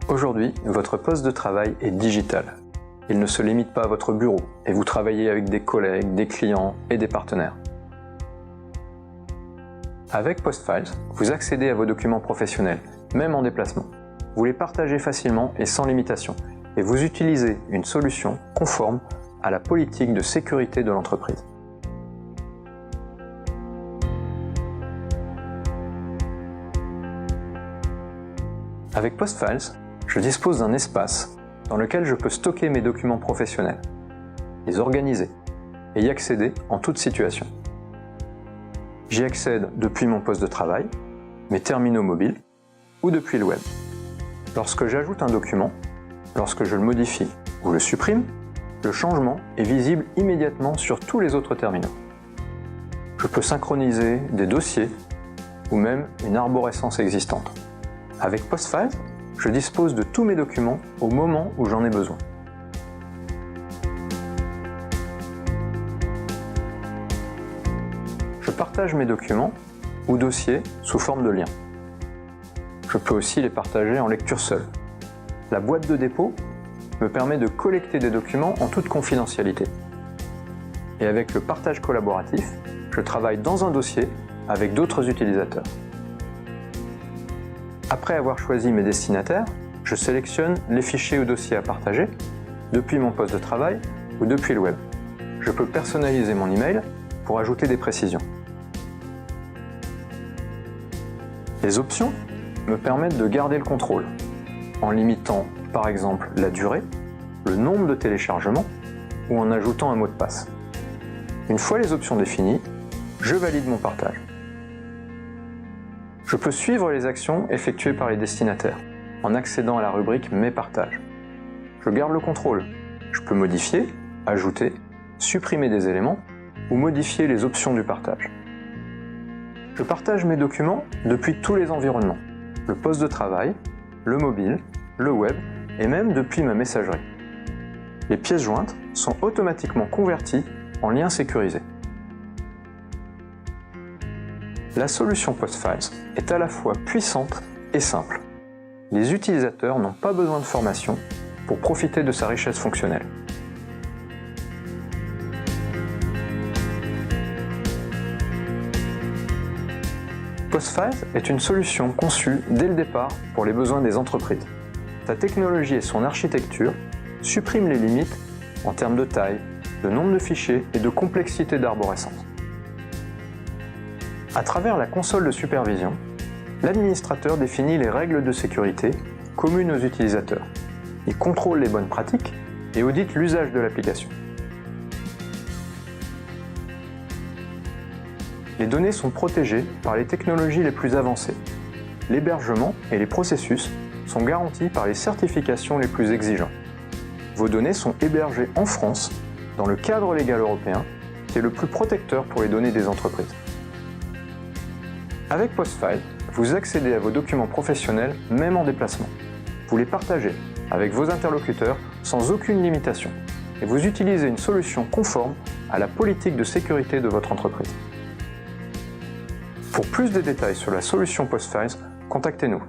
Aujourd'hui, votre poste de travail est digital. Il ne se limite pas à votre bureau et vous travaillez avec des collègues, des clients et des partenaires. Avec PostFiles, vous accédez à vos documents professionnels, même en déplacement. Vous les partagez facilement et sans limitation, et vous utilisez une solution conforme à la politique de sécurité de l'entreprise. Avec PostFiles, je dispose d'un espace dans lequel je peux stocker mes documents professionnels, les organiser et y accéder en toute situation. J'y accède depuis mon poste de travail, mes terminaux mobiles ou depuis le web. Lorsque j'ajoute un document, lorsque je le modifie ou le supprime, le changement est visible immédiatement sur tous les autres terminaux. Je peux synchroniser des dossiers ou même une arborescence existante. Avec PostFiles, je dispose de tous mes documents au moment où j'en ai besoin. Je partage mes documents ou dossiers sous forme de liens. Je peux aussi les partager en lecture seule. La boîte de dépôt me permet de collecter des documents en toute confidentialité. Et avec le partage collaboratif, je travaille dans un dossier avec d'autres utilisateurs. Après avoir choisi mes destinataires, je sélectionne les fichiers ou dossiers à partager depuis mon poste de travail ou depuis le web. Je peux personnaliser mon email pour ajouter des précisions. Les options me permettent de garder le contrôle en limitant par exemple la durée, le nombre de téléchargements ou en ajoutant un mot de passe. Une fois les options définies, je valide mon partage. Je peux suivre les actions effectuées par les destinataires en accédant à la rubrique « Mes partages ». Je garde le contrôle. Je peux modifier, ajouter, supprimer des éléments ou modifier les options du partage. Je partage mes documents depuis tous les environnements, le poste de travail, le mobile, le web et même depuis ma messagerie. Les pièces jointes sont automatiquement converties en liens sécurisés. La solution PostFiles est à la fois puissante et simple. Les utilisateurs n'ont pas besoin de formation pour profiter de sa richesse fonctionnelle. PostFiles est une solution conçue dès le départ pour les besoins des entreprises. Sa technologie et son architecture suppriment les limites en termes de taille, de nombre de fichiers et de complexité d'arborescence. À travers la console de supervision, l'administrateur définit les règles de sécurité communes aux utilisateurs. Il contrôle les bonnes pratiques et audite l'usage de l'application. Les données sont protégées par les technologies les plus avancées. L'hébergement et les processus sont garantis par les certifications les plus exigeantes. Vos données sont hébergées en France, dans le cadre légal européen, qui est le plus protecteur pour les données des entreprises. Avec PostFiles, vous accédez à vos documents professionnels même en déplacement. Vous les partagez avec vos interlocuteurs sans aucune limitation et vous utilisez une solution conforme à la politique de sécurité de votre entreprise. Pour plus de détails sur la solution PostFiles, contactez-nous.